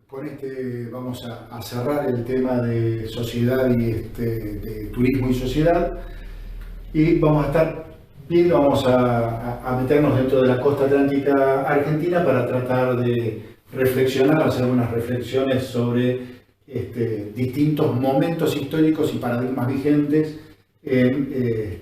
con este vamos a cerrar el tema de sociedad y de turismo y sociedad, y vamos a estar viendo, vamos a meternos dentro de la costa atlántica argentina para tratar de reflexionar, hacer unas reflexiones sobre distintos momentos históricos y paradigmas vigentes en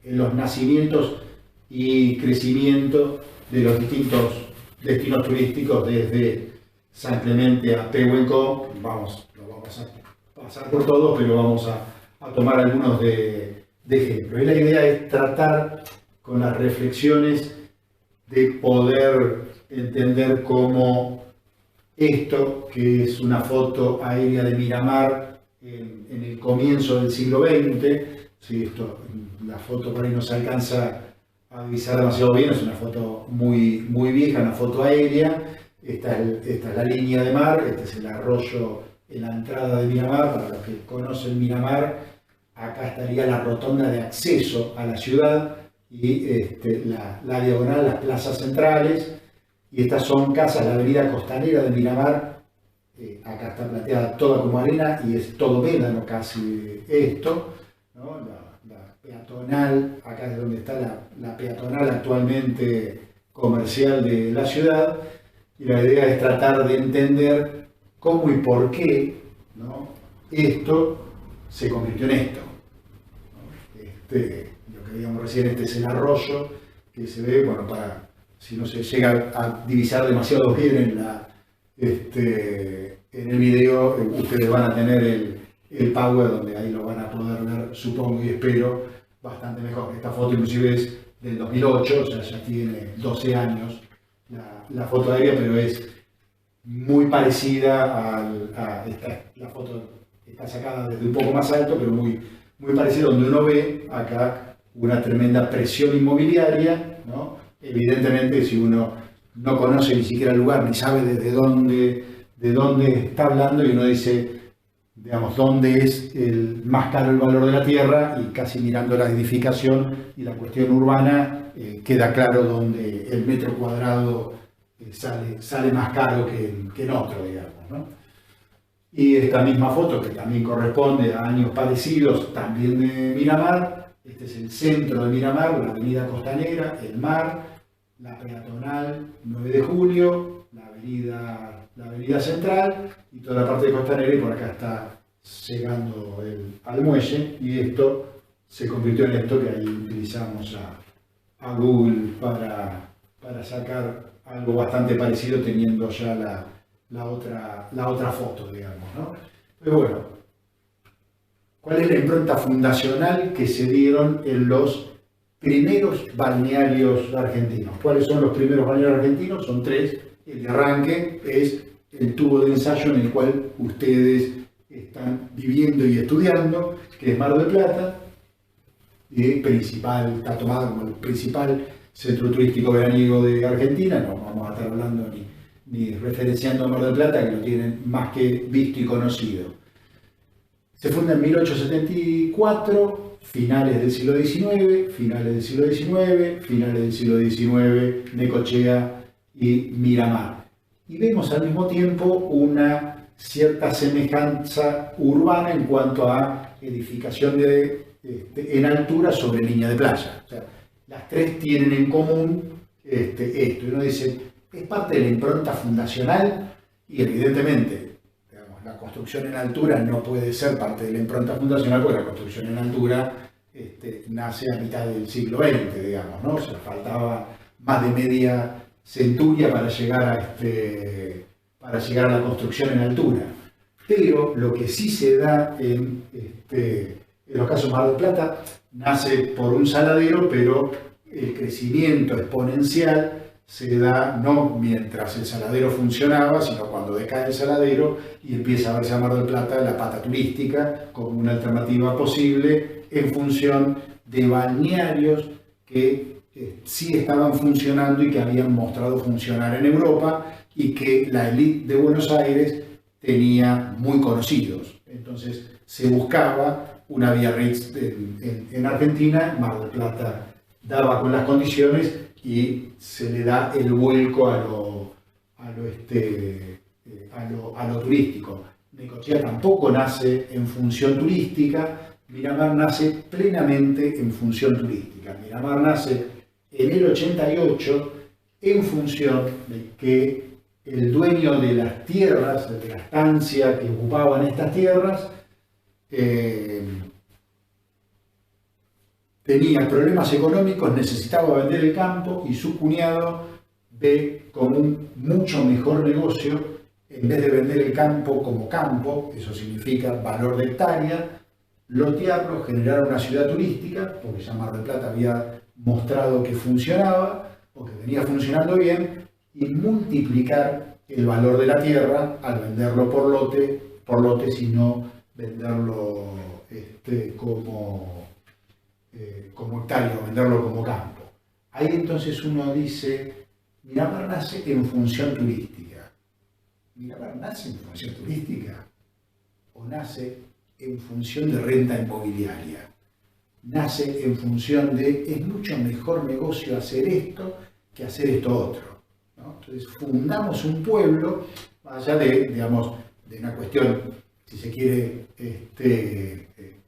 los nacimientos y crecimiento de los distintos destinos turísticos, desde San Clemente a Pehuenco. No vamos a pasar por todos, pero vamos a tomar algunos de ejemplos. Y la idea es tratar con las reflexiones de poder entender cómo esto, que es una foto aérea de Miramar en el comienzo del siglo XX, ¿sí? La foto por ahí no se alcanza a divisar demasiado bien, es una foto muy vieja, una foto aérea. Esta es la línea de mar, este es el arroyo en la entrada de Miramar. Para los que conocen Miramar, acá estaría la rotonda de acceso a la ciudad y la diagonal, las plazas centrales, y estas son casas, la avenida costanera de Miramar. Acá está planteada toda como arena y es todo médano casi esto, ¿no? La peatonal, acá es donde está la peatonal actualmente comercial de la ciudad, y la idea es tratar de entender cómo y por qué, ¿no?, esto se convirtió en esto, ¿no? Lo que veíamos recién, este es el arroyo que se ve, bueno, para si no se llega a divisar demasiado bien en el video, ustedes van a tener el power, donde ahí lo van a poder ver, supongo y espero, bastante mejor. Esta foto inclusive es del 2008, o sea, ya tiene 12 años la foto aérea, pero es muy parecida la foto está sacada desde un poco más alto, pero muy parecida, donde uno ve acá una tremenda presión inmobiliaria, ¿no? Evidentemente, si uno no conoce ni siquiera el lugar, ni sabe de dónde está hablando, y uno dice, digamos, dónde es más caro el valor de la tierra, y casi mirando la edificación y la cuestión urbana, queda claro dónde el metro cuadrado sale más caro que en otro, digamos, ¿no? Y esta misma foto, que también corresponde a años parecidos, también de Miramar. Este es el centro de Miramar, la avenida costanera, el mar, la peatonal 9 de julio, la avenida central y toda la parte de costanera, y por acá está llegando al muelle, y esto se convirtió en esto que ahí utilizamos a Google para sacar algo bastante parecido, teniendo ya la otra foto, digamos, ¿no? Pero bueno, ¿cuál es la impronta fundacional que se dieron en los primeros balnearios argentinos? ¿Cuáles son los primeros balnearios argentinos? Son tres. El de arranque es el tubo de ensayo en el cual ustedes están viviendo y estudiando, que es Mar del Plata, está tomado como el principal centro turístico veraniego de Argentina. No vamos a estar hablando ni referenciando a Mar del Plata, que lo tienen más que visto y conocido. Se funda en 1874, finales del siglo XIX, Necochea y Miramar. Y vemos al mismo tiempo una cierta semejanza urbana en cuanto a edificación en altura sobre línea de playa. O sea, las tres tienen en común esto. Y uno dice, es parte de la impronta fundacional, y evidentemente, digamos, la construcción en altura no puede ser parte de la impronta fundacional, porque la construcción en altura nace a mitad del siglo XX, digamos, ¿no? O sea, faltaba más de media centuria para llegar a la construcción en altura. Pero lo que sí se da en los casos de Mar del Plata, nace por un saladero, pero el crecimiento exponencial se da no mientras el saladero funcionaba, sino cuando decae el saladero y empieza a verse a Mar del Plata la pata turística como una alternativa posible, en función de balnearios que sí estaban funcionando y que habían mostrado funcionar en Europa, y que la élite de Buenos Aires tenía muy conocidos. Entonces se buscaba una Biarritz en Argentina. Mar del Plata daba con las condiciones y se le da el vuelco a lo a lo turístico. Necochea tampoco nace en función turística, Miramar nace plenamente en función turística. Miramar nace en el 88 en función de que el dueño de las tierras, de la estancia que ocupaban estas tierras, tenía problemas económicos, necesitaba vender el campo y su cuñado ve como un mucho mejor negocio, en vez de vender el campo como campo, eso significa valor de hectárea, lotearlo, generar una ciudad turística, porque ya Mar del Plata había mostrado que funcionaba o que venía funcionando bien, y multiplicar el valor de la tierra al venderlo por lotes y no venderlo como hectárea, o venderlo como campo. Ahí entonces uno dice, Miramar nace en función turística. ¿Miramar nace en función turística o nace en función de renta inmobiliaria? Nace en función de, es mucho mejor negocio hacer esto que hacer esto otro, ¿no? Entonces fundamos un pueblo, más allá de una cuestión, si se quiere,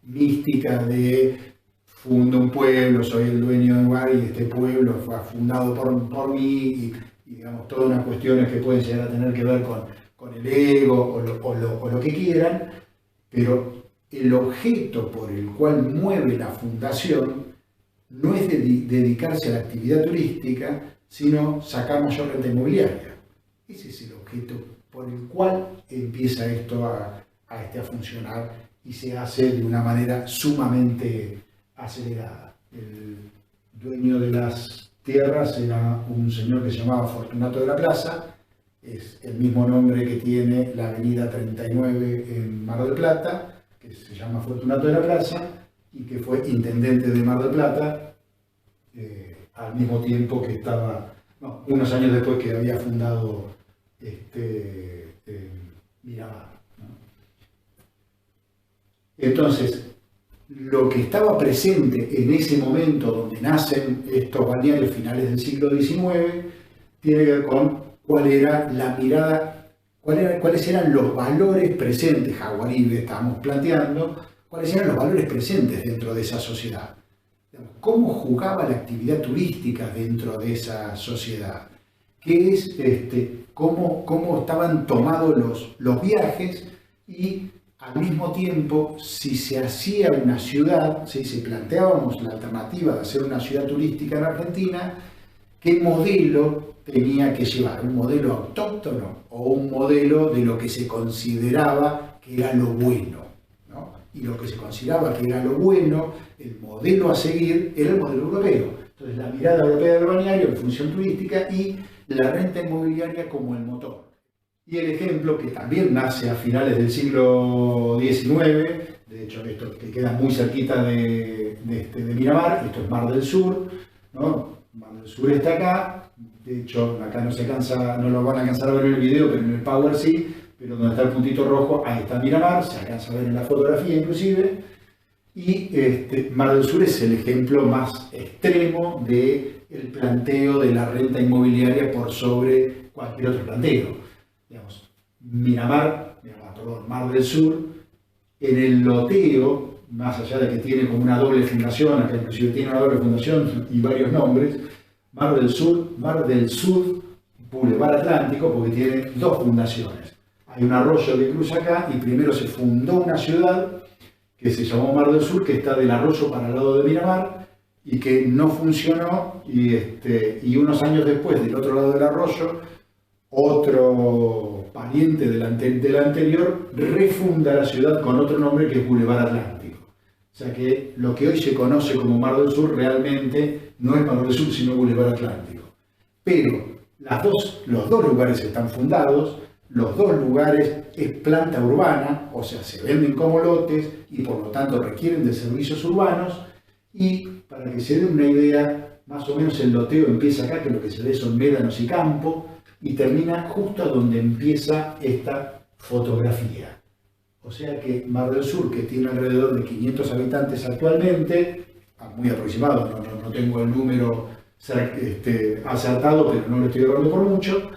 mística de fundo un pueblo, soy el dueño de un lugar y este pueblo fue fundado por mí, y digamos, todas unas cuestiones que pueden llegar a tener que ver con el ego o lo que quieran, pero el objeto por el cual mueve la fundación no es dedicarse a la actividad turística, sino sacar mayor renta inmobiliaria. Ese es el objeto por el cual empieza esto a funcionar y se hace de una manera sumamente acelerada. El dueño de las tierras era un señor que se llamaba Fortunato de la Plaza, es el mismo nombre que tiene la avenida 39 en Mar del Plata, que se llama Fortunato de la Plaza, y que fue intendente de Mar del Plata, al mismo tiempo que estaba, unos años después que había fundado Miramar, ¿no? Entonces, lo que estaba presente en ese momento donde nacen estos balnearios finales del siglo XIX tiene que ver con cuál era la mirada, cuáles eran los valores presentes, Jaguaribe estábamos planteando, cuáles eran los valores presentes dentro de esa sociedad. Cómo jugaba la actividad turística dentro de esa sociedad, qué es, cómo estaban tomados los viajes, y al mismo tiempo, si se hacía una ciudad, si planteábamos la alternativa de hacer una ciudad turística en Argentina, qué modelo tenía que llevar, un modelo autóctono o un modelo de lo que se consideraba que era lo bueno, ¿no? Y lo que se consideraba que era lo bueno, el modelo a seguir, era el modelo europeo. Entonces, la mirada europea del balneario en función turística y la renta inmobiliaria como el motor. Y el ejemplo, que también nace a finales del siglo XIX, de hecho esto que queda muy cerquita de Miramar, esto es Mar del Sur, ¿no? Mar del Sur está acá, de hecho acá no lo van a alcanzar a ver en el video, pero en el Power sí, pero donde está el puntito rojo, ahí está Miramar, se alcanza a ver en la fotografía inclusive, y Mar del Sur es el ejemplo más extremo del planteo de la renta inmobiliaria por sobre cualquier otro planteo. Digamos, Mar del Sur, en el loteo, más allá de que tiene como una doble fundación, acá inclusive tiene una doble fundación y varios nombres, Mar del Sur, Boulevard Atlántico, porque tiene dos fundaciones. Hay un arroyo que cruza acá y primero se fundó una ciudad que se llamó Mar del Sur, que está del arroyo para el lado de Miramar y que no funcionó, y unos años después, del otro lado del arroyo, otro pariente del anterior refunda la ciudad con otro nombre, que es Boulevard Atlántico. O sea que lo que hoy se conoce como Mar del Sur realmente no es Mar del Sur, sino Boulevard Atlántico. Pero los dos lugares están fundados, los dos lugares es planta urbana, o sea, se venden como lotes y por lo tanto requieren de servicios urbanos. Y para que se den una idea, más o menos el loteo empieza acá, que lo que se ve son médanos y campo, y termina justo donde empieza esta fotografía. O sea que Mar del Sur, que tiene alrededor de 500 habitantes actualmente, muy aproximado, no tengo el número acertado, pero no lo estoy hablando por mucho,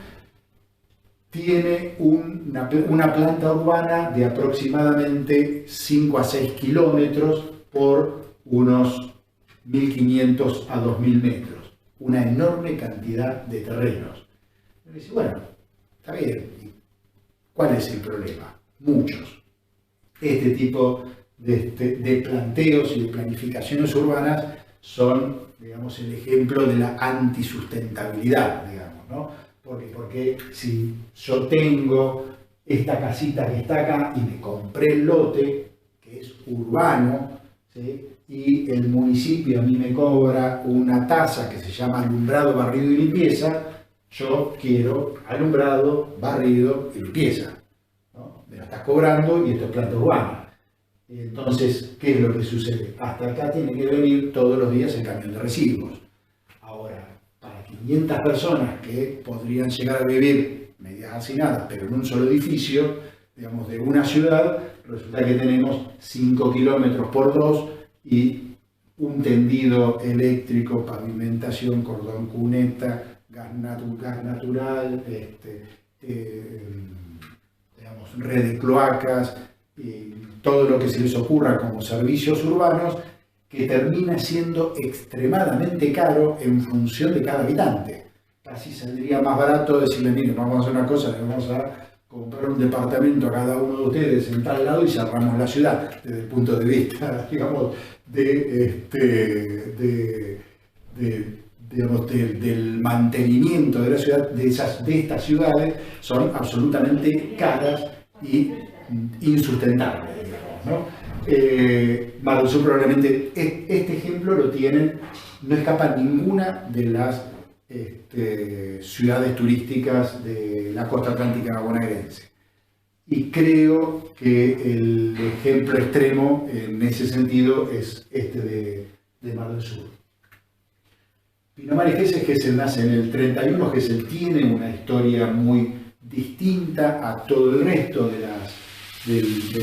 tiene una planta urbana de aproximadamente 5 a 6 kilómetros por unos 1.500 a 2.000 metros. Una enorme cantidad de terrenos. Y dice, bueno, está bien. ¿Cuál es el problema? Muchos. Este tipo de planteos y de planificaciones urbanas son, digamos, el ejemplo de la antisustentabilidad, digamos, ¿no? Porque si yo tengo esta casita que está acá y me compré el lote, que es urbano, ¿sí? Y el municipio a mí me cobra una tasa que se llama alumbrado, barrido y limpieza, yo quiero alumbrado, barrido y limpieza, ¿no? Me lo estás cobrando y esto es planta urbana. Entonces, ¿qué es lo que sucede? Hasta acá tiene que venir todos los días el camión de residuos. Ahora, para 500 personas que podrían llegar a vivir medias hacinadas, pero en un solo edificio, digamos, de una ciudad, resulta que tenemos 5 kilómetros por 2 y un tendido eléctrico, pavimentación, cordón cuneta, gas natural, digamos, red de cloacas, todo lo que se les ocurra como servicios urbanos, que termina siendo extremadamente caro en función de cada habitante. Casi saldría más barato decirle, mire, vamos a hacer una cosa, le vamos a comprar un departamento a cada uno de ustedes en tal lado y cerramos la ciudad, desde el punto de vista, digamos, del mantenimiento de la ciudad, de estas ciudades, son absolutamente caras y insustentables, digamos, ¿no? Mar del Sur probablemente este ejemplo lo tienen, no escapa ninguna de las ciudades turísticas de la costa atlántica bonaerense. Y creo que el ejemplo extremo en ese sentido es este de Mar del Sur. Pinamar y Gesell nace en el 31, Gesell tiene una historia muy distinta a todo el resto de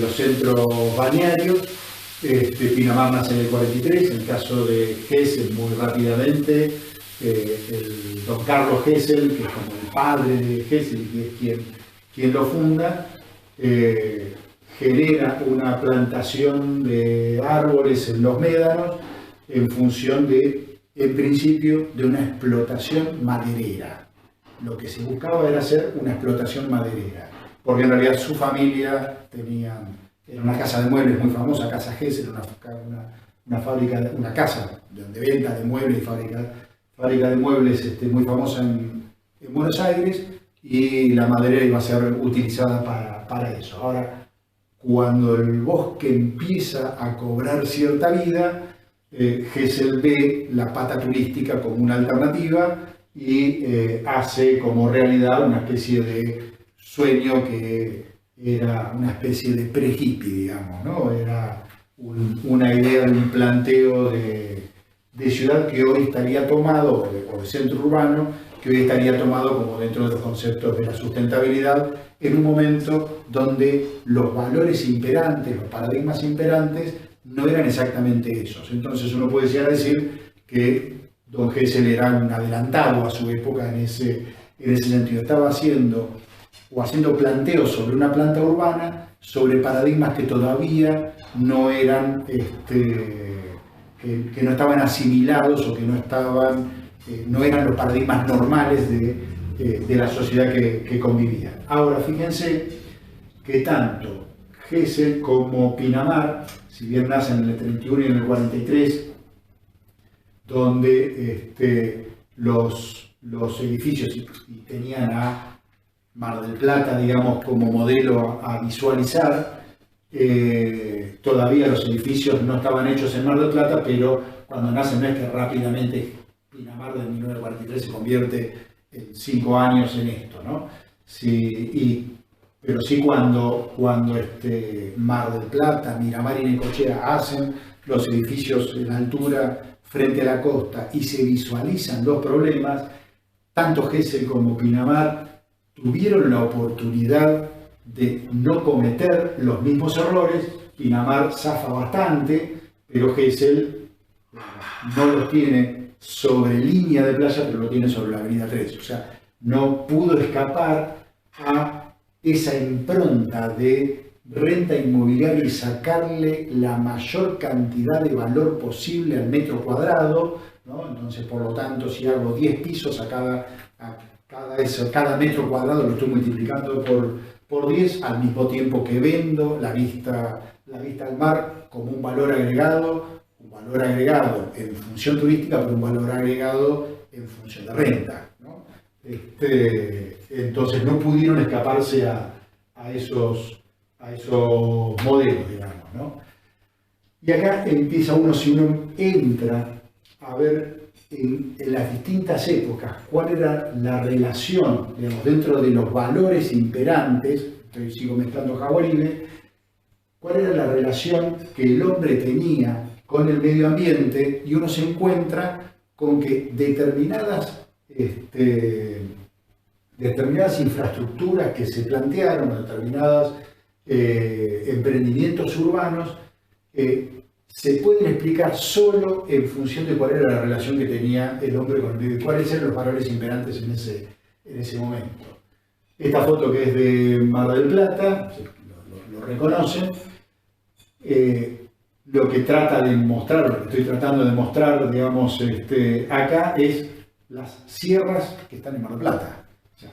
los centros balnearios. Pinamar nace en el 43, en el caso de Gesell muy rápidamente, el don Carlos Gesell, que es como el padre de Gesell, que es quien lo funda, genera una plantación de árboles en los médanos en función en principio, de una explotación maderera. Lo que se buscaba era hacer una explotación maderera, porque en realidad su familia era una casa de muebles muy famosa, Casa Gesell, una fábrica, una casa de venta de muebles y fábrica de muebles muy famosa en Buenos Aires, y la madera iba a ser utilizada para eso. Ahora, cuando el bosque empieza a cobrar cierta vida, Gesell ve la pata turística como una alternativa y hace como realidad una especie de sueño que era una especie de pre-hippie, digamos, ¿no? Era una idea de un planteo de ciudad que hoy estaría tomado, o de centro urbano, que hoy estaría tomado como dentro de los conceptos de la sustentabilidad, en un momento donde los valores imperantes, los paradigmas imperantes, no eran exactamente esos. Entonces uno puede llegar a decir que don Gesell era un adelantado a su época en ese sentido. Estaba haciendo planteos sobre una planta urbana, sobre paradigmas que todavía no eran, que no estaban asimilados, o que no eran los paradigmas normales de la sociedad que convivía. Ahora, fíjense que tanto Gesell como Pinamar, si bien nacen en el 31 y en el 43, donde los edificios y tenían a Mar del Plata, digamos, como modelo a visualizar, todavía los edificios no estaban hechos en Mar del Plata, pero cuando nacen no es que rápidamente Pinamar de 1943 se convierte en 5 años en esto, ¿no? Pero sí cuando Mar del Plata, Miramar y Necochea hacen los edificios en altura frente a la costa y se visualizan los problemas, tanto Gesell como Pinamar tuvieron la oportunidad de no cometer los mismos errores. Pinamar zafa bastante, pero Gesell no los tiene sobre línea de playa, pero lo tiene sobre la avenida 3. O sea, no pudo escapar a esa impronta de renta inmobiliaria y sacarle la mayor cantidad de valor posible al metro cuadrado, ¿no? Entonces, por lo tanto, si hago 10 pisos cada metro cuadrado lo estoy multiplicando por 10, al mismo tiempo que vendo la vista al mar como un valor agregado en función turística, pero un valor agregado en función de renta, ¿no? Entonces no pudieron escaparse a esos modelos, digamos, ¿no? Y acá empieza uno, si uno entra a ver en las distintas épocas cuál era la relación, digamos, dentro de los valores imperantes, sigo mezclando Jaboribe, cuál era la relación que el hombre tenía con el medio ambiente, y uno se encuentra con que determinadas infraestructuras que se plantearon, determinados emprendimientos urbanos, se pueden explicar solo en función de cuál era la relación que tenía el hombre con el medio, cuáles eran los valores imperantes en ese momento. Esta foto, que es de Mar del Plata, lo reconocen. Lo que trata de mostrar, lo que estoy tratando de mostrar, digamos, acá es las sierras que están en Mar del Plata. O sea,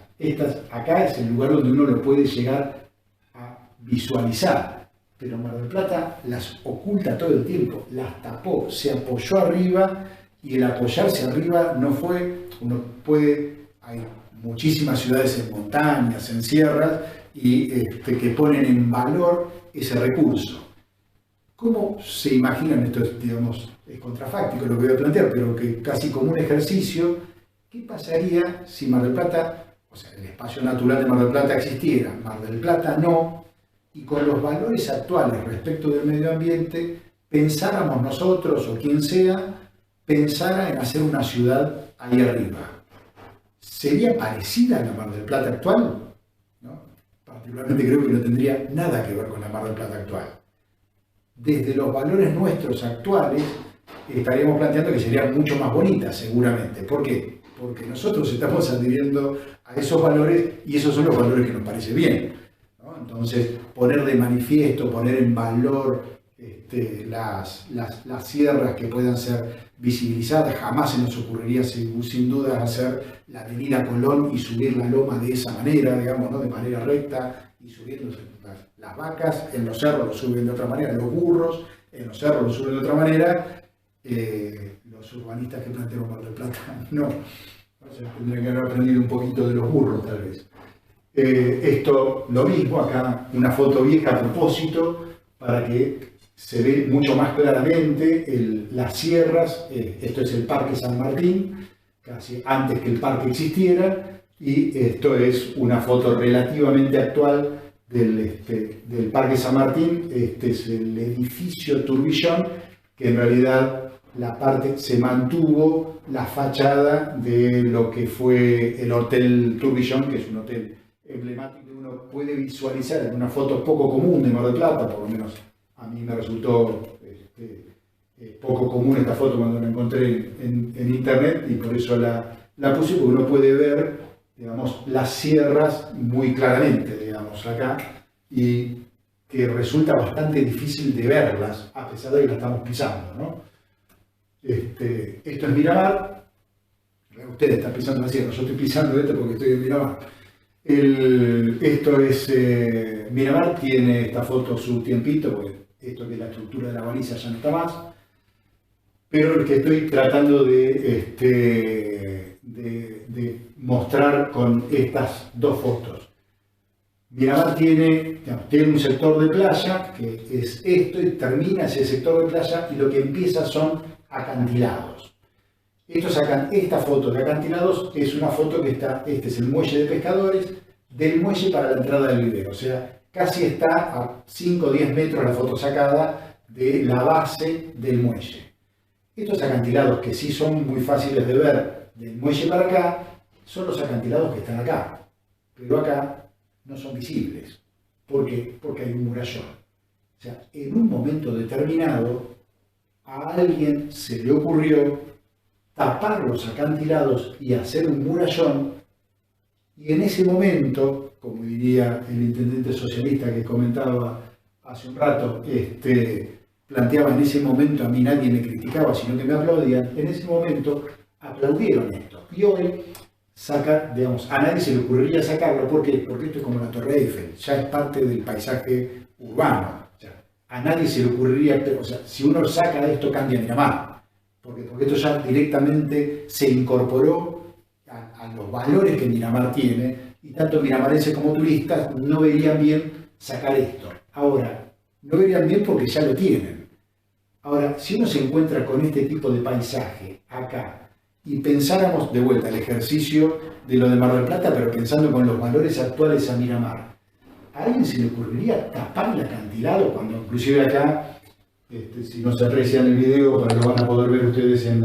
acá es el lugar donde uno lo puede llegar a visualizar, pero Mar del Plata las oculta todo el tiempo, las tapó, se apoyó arriba, y el apoyarse arriba no fue, hay muchísimas ciudades en montañas, en sierras, y que ponen en valor ese recurso. ¿Cómo se imaginan esto? Digamos, es contrafáctico lo que voy a plantear, pero que casi como un ejercicio, ¿qué pasaría si Mar del Plata, o sea, el espacio natural de Mar del Plata existiera, Mar del Plata no, y con los valores actuales respecto del medio ambiente, pensáramos nosotros, o quien sea, pensara en hacer una ciudad ahí arriba? ¿Sería parecida a la Mar del Plata actual? ¿No? Particularmente creo que no tendría nada que ver con la Mar del Plata actual. Desde los valores nuestros actuales, estaríamos planteando que sería mucho más bonita, seguramente. ¿Por qué? Porque nosotros estamos adhiriendo a esos valores, y esos son los valores que nos parece bien, ¿no? Entonces, poner de manifiesto, poner en valor las sierras que puedan ser visibilizadas, jamás se nos ocurriría sin duda hacer la avenida Colón y subir la loma de esa manera, digamos, ¿no? De manera recta, y subiendo las vacas en los cerros lo suben de otra manera, los burros en los cerros lo suben de otra manera, los urbanistas que plantearon Mar del Plata no. O sea, tendrían que haber aprendido un poquito de los burros, tal vez. Esto, lo mismo, acá una foto vieja a propósito, para que se ve mucho más claramente las sierras. Esto es el Parque San Martín, casi antes que el parque existiera, y esto es una foto relativamente actual del Parque San Martín. Este es el edificio Tourbillon, que en realidad la parte se mantuvo la fachada de lo que fue el Hotel Tourbillon, que es un hotel emblemático que uno puede visualizar en una foto poco común de Mar del Plata. Por lo menos a mí me resultó poco común esta foto cuando la encontré en internet, y por eso la puse, porque uno puede ver, digamos, las sierras muy claramente, digamos, acá, y que resulta bastante difícil de verlas, a pesar de que la estamos pisando, ¿no? Esto es Miramar. Ustedes están pisando la sierra, yo estoy pisando esto porque estoy en Miramar. Esto es Miramar. Tiene esta foto su tiempito, porque esto que es la estructura de la baliza ya no está más, pero el que estoy tratando de mostrar con estas dos fotos. Miramar tiene un sector de playa, que es esto, y termina ese sector de playa, y lo que empieza son acantilados. Esta foto de acantilados es una foto que está, este es el muelle de pescadores, del muelle para la entrada del vivero, o sea, casi está a 5 o 10 metros la foto sacada de la base del muelle. Estos acantilados, que sí son muy fáciles de ver del muelle para acá, son los acantilados que están acá, pero acá no son visibles. ¿Por qué? Porque hay un murallón. O sea, en un momento determinado, a alguien se le ocurrió tapar los acantilados y hacer un murallón Y en ese momento, como diría el intendente socialista que comentaba hace un rato, planteaba en ese momento, a mí nadie me criticaba, sino que me aplaudían, en ese momento aplaudieron esto. Y hoy digamos, a nadie se le ocurriría sacarlo, ¿por qué? Porque esto es como la Torre Eiffel, ya es parte del paisaje urbano. O sea, a nadie se le ocurriría, o sea, si uno saca esto cambia Miramar, porque esto ya directamente se incorporó a los valores que Miramar tiene, y tanto miramarenses como turistas no verían bien sacar esto. Ahora, no verían bien porque ya lo tienen. Ahora, si uno se encuentra con este tipo de paisaje acá, y pensáramos de vuelta el ejercicio de lo de Mar del Plata, pero pensando con los valores actuales a Miramar, ¿a alguien se le ocurriría tapar el acantilado cuando inclusive acá, si no se aprecia en el video, pero lo van a poder ver ustedes en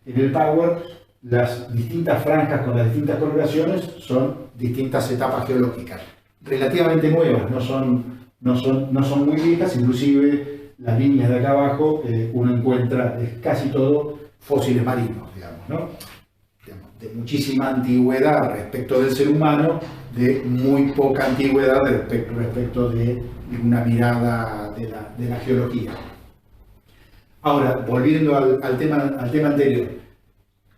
el Power, las distintas franjas con las distintas coloraciones son distintas etapas geológicas, relativamente nuevas, no son muy viejas, inclusive las líneas de acá abajo uno encuentra casi todo fósiles marinos, digamos, ¿no? De muchísima antigüedad respecto del ser humano, de muy poca antigüedad respecto de una mirada de la geología. Ahora, volviendo al tema anterior,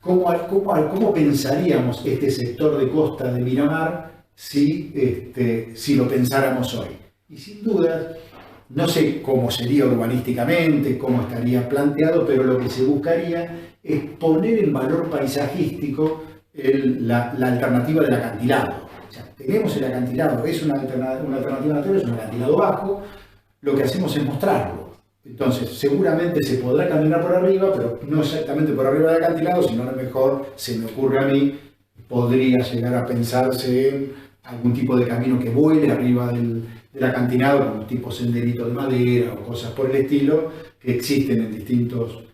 ¿cómo pensaríamos este sector de costa de Miramar si lo pensáramos hoy? Y sin duda, no sé cómo sería urbanísticamente, cómo estaría planteado, pero lo que se buscaría es poner en valor paisajístico la alternativa del acantilado. O sea, tenemos el acantilado, es una alternativa natural, es un acantilado bajo, lo que hacemos es mostrarlo. Entonces, seguramente se podrá caminar por arriba, pero no exactamente por arriba del acantilado, sino a lo mejor, se me ocurre a mí, podría llegar a pensarse en algún tipo de camino que vuele arriba del acantilado, como tipo senderito de madera o cosas por el estilo, que existen en distintos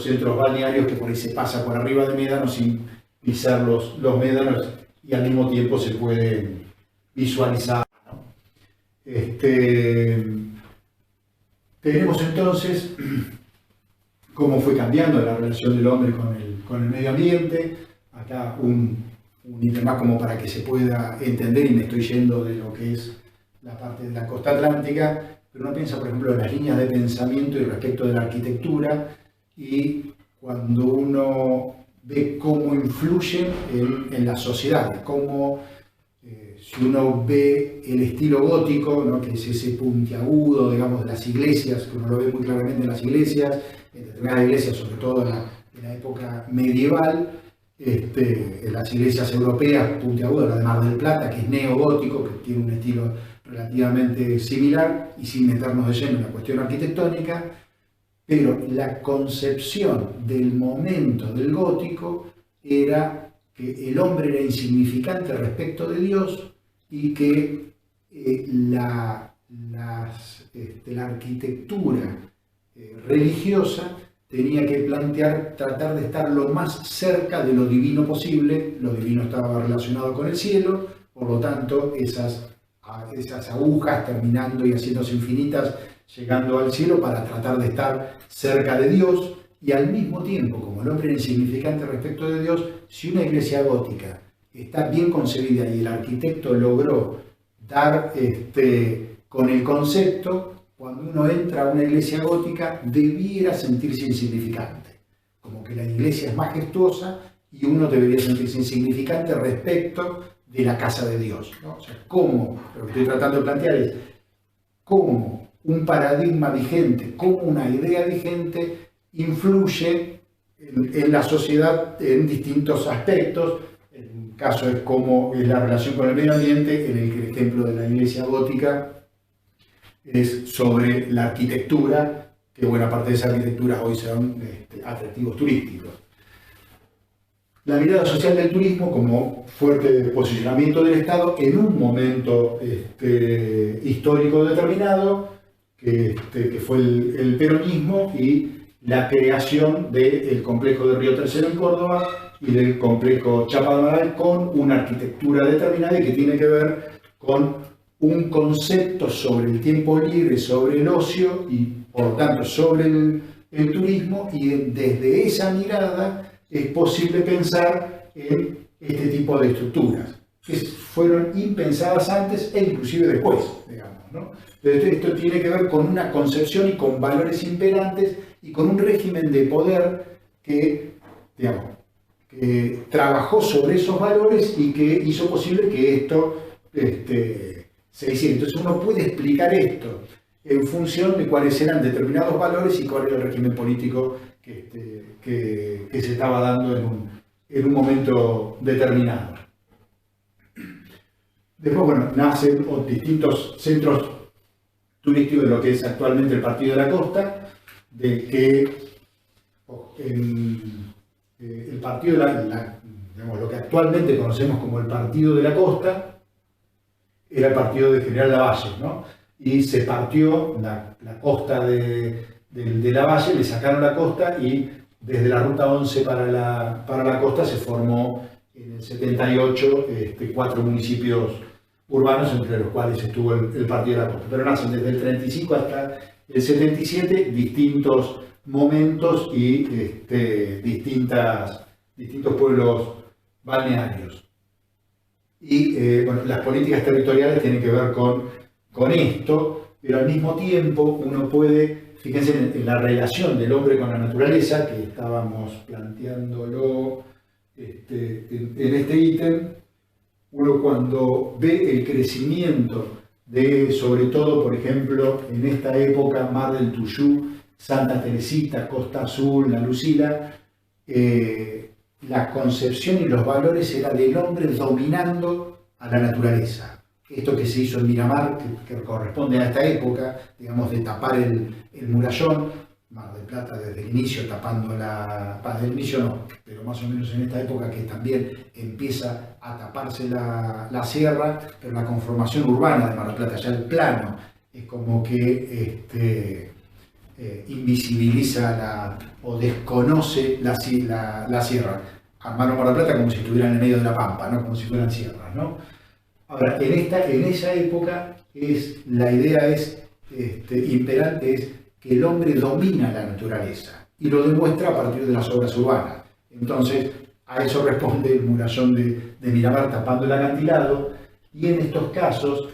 centros balnearios, que por ahí se pasa por arriba de médanos sin pisar los médanos y al mismo tiempo se pueden visualizar, ¿no? Tenemos entonces cómo fue cambiando la relación del hombre con el medio ambiente. Acá un ítem más como para que se pueda entender, y me estoy yendo de lo que es la parte de la costa atlántica, pero uno piensa, por ejemplo, en las líneas de pensamiento y respecto de la arquitectura, y cuando uno ve cómo influyen en la sociedad, cómo si uno ve el estilo gótico, ¿no?, que es ese puntiagudo, digamos, de las iglesias, que uno lo ve muy claramente en las iglesias, en determinadas iglesias, sobre todo en la época medieval, en las iglesias europeas, puntiagudas, la de Mar del Plata, que es neogótico, que tiene un estilo relativamente similar, y sin meternos de lleno en la cuestión arquitectónica, pero la concepción del momento del gótico era que el hombre era insignificante respecto de Dios, y que la arquitectura religiosa tenía que tratar de estar lo más cerca de lo divino posible. Lo divino estaba relacionado con el cielo, por lo tanto esas agujas terminando y haciéndose infinitas, llegando al cielo para tratar de estar cerca de Dios, y al mismo tiempo, como el hombre era insignificante respecto de Dios, si una iglesia gótica está bien concebida y el arquitecto logró dar con el concepto, cuando uno entra a una iglesia gótica debiera sentirse insignificante, como que la iglesia es majestuosa y uno debería sentirse insignificante respecto de la casa de Dios, ¿no? O sea, lo que estoy tratando de plantear es cómo un paradigma vigente, cómo una idea vigente influye en la sociedad en distintos aspectos. El caso es cómo es la relación con el medio ambiente, en el que el ejemplo de la iglesia gótica es sobre la arquitectura, que buena parte de esa arquitectura hoy son atractivos turísticos. La mirada social del turismo como fuerte posicionamiento del Estado en un momento histórico determinado, que fue el peronismo y la creación del complejo de Río Tercero en Córdoba y del complejo Chapadmalal, con una arquitectura determinada y que tiene que ver con un concepto sobre el tiempo libre, sobre el ocio y por lo tanto sobre el turismo, y desde esa mirada es posible pensar en este tipo de estructuras, que fueron impensadas antes e inclusive después, digamos, ¿no? Entonces, esto tiene que ver con una concepción y con valores imperantes y con un régimen de poder que, digamos, que trabajó sobre esos valores y que hizo posible que esto se hiciera. Entonces uno puede explicar esto en función de cuáles eran determinados valores y cuál era el régimen político que se estaba dando en un momento determinado. Después, bueno, nacen distintos centros turísticos de lo que es actualmente el Partido de la Costa, de que el Partido digamos, lo que actualmente conocemos como el Partido de la Costa, era el partido de General Lavalle, ¿no? Y se partió la costa de Lavalle, le sacaron la costa y desde la Ruta 11 para la costa se formó en el 78 4 municipios urbanos, entre los cuales estuvo el Partido de la Costa. Pero nacen desde el 35 hasta el 77 distintos momentos y distintos pueblos balnearios. Y bueno, las políticas territoriales tienen que ver con esto, pero al mismo tiempo uno puede, fíjense en la relación del hombre con la naturaleza, que estábamos planteándolo en este ítem. Uno cuando ve el crecimiento de, sobre todo, por ejemplo, en esta época, Mar del Tuyú, Santa Teresita, Costa Azul, La Lucila, la concepción y los valores era del hombre dominando a la naturaleza. Esto que se hizo en Miramar, que corresponde a esta época, digamos, de tapar el murallón, Mar del Plata desde el inicio tapando desde el inicio no, pero más o menos en esta época que también empieza a taparse la sierra, pero la conformación urbana de Mar del Plata, ya el plano, es como que invisibiliza o desconoce la sierra. Armaron Mar del Plata como si estuviera en el medio de la pampa, ¿no? Como si fueran sierras, ¿no? Ahora, en esa época la idea imperante es que el hombre domina la naturaleza y lo demuestra a partir de las obras urbanas. Entonces, a eso responde el murallón de Miramar tapando el acantilado, y en estos casos,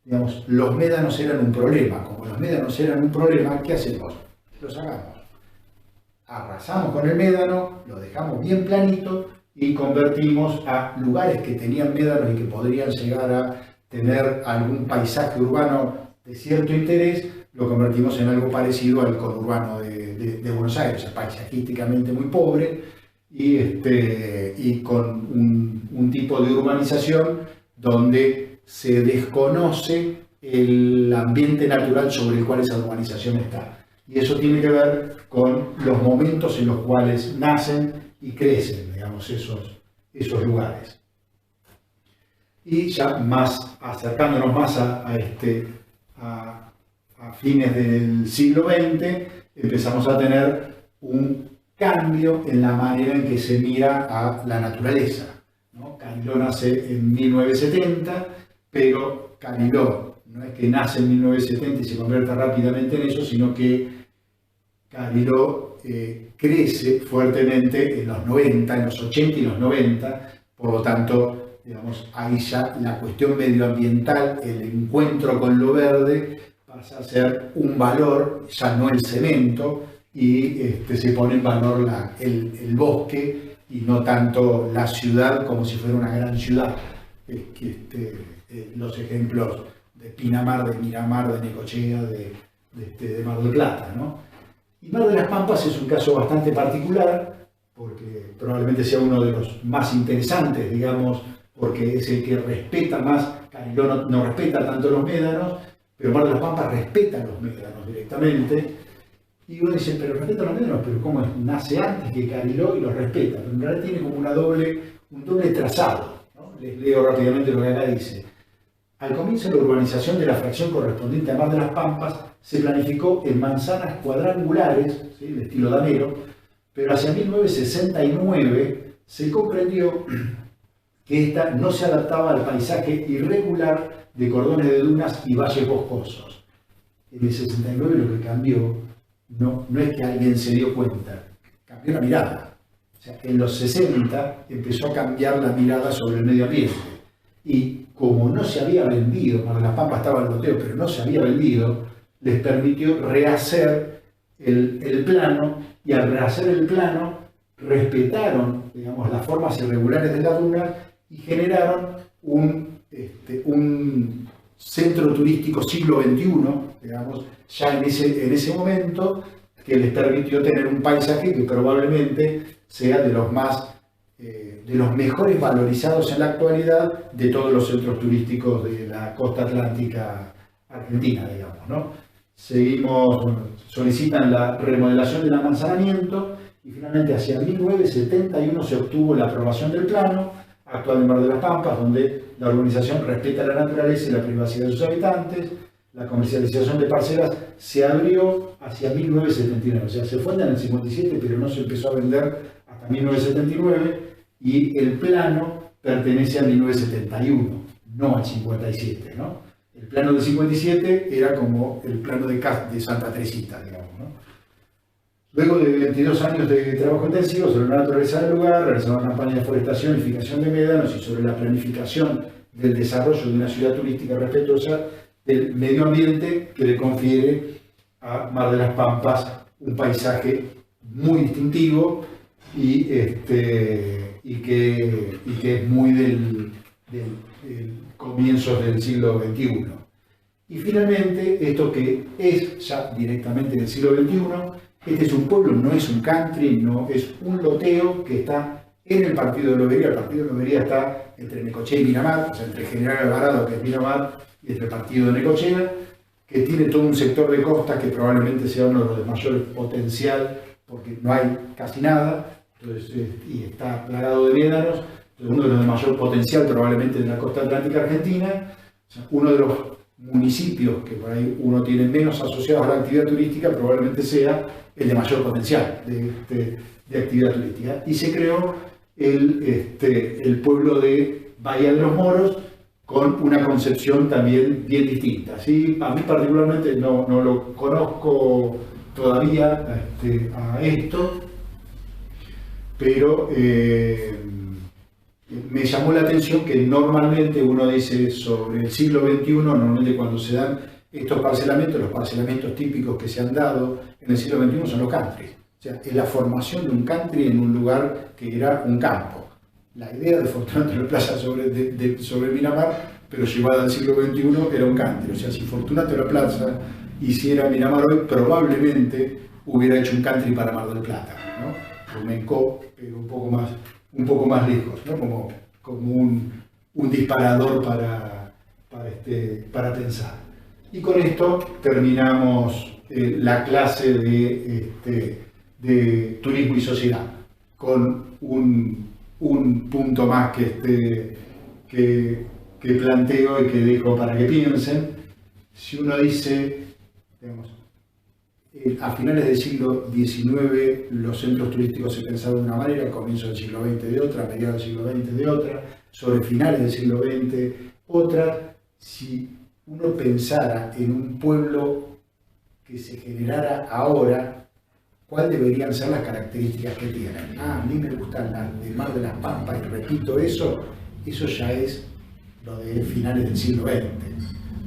digamos, los médanos eran un problema. Como los médanos eran un problema, ¿qué hacemos? Los sacamos. Arrasamos con el médano, lo dejamos bien planito y convertimos a lugares que tenían médanos y que podrían llegar a tener algún paisaje urbano de cierto interés, lo convertimos en algo parecido al conurbano de Buenos Aires, paisajísticamente muy pobre y con un tipo de urbanización donde se desconoce el ambiente natural sobre el cual esa urbanización está. Y eso tiene que ver con los momentos en los cuales nacen y crecen, digamos, esos lugares. Y ya acercándonos más a fines del siglo XX, empezamos a tener un cambio en la manera en que se mira a la naturaleza, ¿no? Cariló nace en 1970, pero Cariló no es que nace en 1970 y se convierta rápidamente en eso, sino que Cariló crece fuertemente en los 90, en los 80 y los 90, por lo tanto, digamos, ahí ya la cuestión medioambiental, el encuentro con lo verde, pasa a ser un valor, ya no el cemento, y se pone en valor el bosque y no tanto la ciudad como si fuera una gran ciudad. Los ejemplos de Pinamar, de Miramar, de Necochea, de Mar del Plata, ¿no? Y Mar de las Pampas es un caso bastante particular, porque probablemente sea uno de los más interesantes, digamos, porque es el que respeta más. Cariló no respeta tanto los médanos, pero Mar de las Pampas respeta los médanos directamente. Y uno dice, pero respeta los médanos, pero ¿cómo es? Nace antes que Cariló y los respeta. Pero en realidad tiene como un doble trazado, ¿no? Les leo rápidamente lo que acá dice. Al comienzo de la urbanización de la fracción correspondiente a Mar de las Pampas se planificó en manzanas cuadrangulares, ¿sí?, de estilo damero, pero hacia 1969 se comprendió que esta no se adaptaba al paisaje irregular de cordones de dunas y valles boscosos. En el 69 lo que cambió no es que alguien se dio cuenta, cambió la mirada. O sea, en los 60 empezó a cambiar la mirada sobre el medio ambiente. Y como no se había vendido, Mar de las Pampas estaba en loteo, pero no se había vendido, les permitió rehacer el plano, y al rehacer el plano respetaron, digamos, las formas irregulares de la duna y generaron un centro turístico siglo XXI, digamos, ya en ese momento, que les permitió tener un paisaje que probablemente sea de los mejores valorizados en la actualidad de todos los centros turísticos de la costa atlántica argentina, digamos, ¿no? Solicitan la remodelación del amanzanamiento y finalmente hacia 1971 se obtuvo la aprobación del plano actual en Mar de las Pampas, donde la urbanización respeta la naturaleza y la privacidad de sus habitantes. La comercialización de parcelas se abrió hacia 1979, o sea, se fue en el 57, pero no se empezó a vender hasta 1979, y el plano pertenece a 1971, no al 57, ¿no? El plano del 57 era como el plano de Santa Teresita, digamos, ¿no? Luego de 22 años de trabajo intensivo sobre la naturaleza del lugar, realizando una campaña de forestación y fijación de médanos y sobre la planificación del desarrollo de una ciudad turística respetuosa del medio ambiente, que le confiere a Mar de las Pampas un paisaje muy distintivo y que es muy del comienzos del siglo XXI. Y finalmente, esto que es ya directamente del siglo XXI, este es un pueblo, no es un country, no es un loteo que está en el partido de Lobería. El partido de Lobería está entre Necochea y Miramar, o sea, entre General Alvarado, que es Miramar, y entre el partido de Necochea, que tiene todo un sector de costa que probablemente sea uno de los de mayor potencial, porque no hay casi nada, entonces, y está plagado de médanos, uno de los de mayor potencial probablemente de la costa atlántica argentina, o sea, uno de los municipios que por ahí uno tiene menos asociados a la actividad turística, probablemente sea el de mayor potencial de actividad turística. Y se creó el pueblo de Bahía de los Moros con una concepción también bien distinta, ¿sí? A mí particularmente no lo conozco todavía a esto, pero me llamó la atención que normalmente uno dice sobre el siglo XXI, normalmente cuando se dan estos parcelamientos, los parcelamientos típicos que se han dado en el siglo XXI son los country. O sea, es la formación de un country en un lugar que era un campo. La idea de Fortunato de la Plaza sobre Miramar, pero llevada al siglo XXI, era un country. O sea, si Fortunato de la Plaza hiciera Miramar hoy, probablemente hubiera hecho un country para Mar del Plata, ¿no? Rumencó, pero un poco más lejos, ¿no? Como un disparador para pensar. Y con esto terminamos la clase de turismo y sociedad, con un punto más que planteo y que dejo para que piensen. Si uno dice, digamos, a finales del siglo XIX los centros turísticos se pensaban de una manera, al comienzo del siglo XX de otra, a mediados del siglo XX de otra, sobre finales del siglo XX otra. Si uno pensara en un pueblo que se generara ahora, ¿cuáles deberían ser las características que tienen? A mí me gustan las de Mar de las Pampas, y repito eso ya es lo de finales del siglo XX.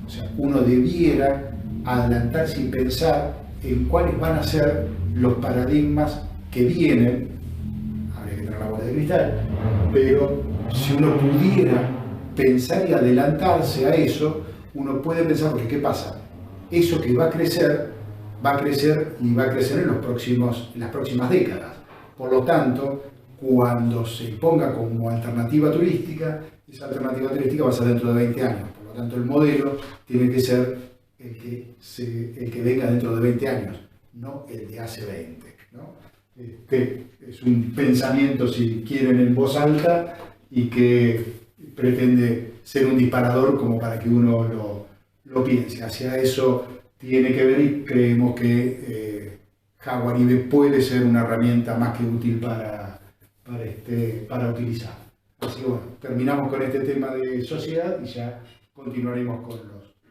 O sea, uno debiera adelantarse y pensar en cuáles van a ser los paradigmas que vienen. Habría que tener la bola de cristal, pero si uno pudiera pensar y adelantarse a eso, uno puede pensar, porque ¿qué pasa? Eso que va a crecer y va a crecer en las próximas décadas. Por lo tanto, cuando se ponga como alternativa turística, esa alternativa turística va a ser dentro de 20 años. Por lo tanto, el modelo tiene que ser el que venga dentro de 20 años, no el de hace 20, ¿no? Es un pensamiento, si quieren, en voz alta, y que pretende ser un disparador como para que uno lo piense. Hacia eso tiene que ver, y creemos que Jaguaribe puede ser una herramienta más que útil para utilizar. Así que bueno, terminamos con este tema de sociedad y ya continuaremos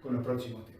con los próximos temas.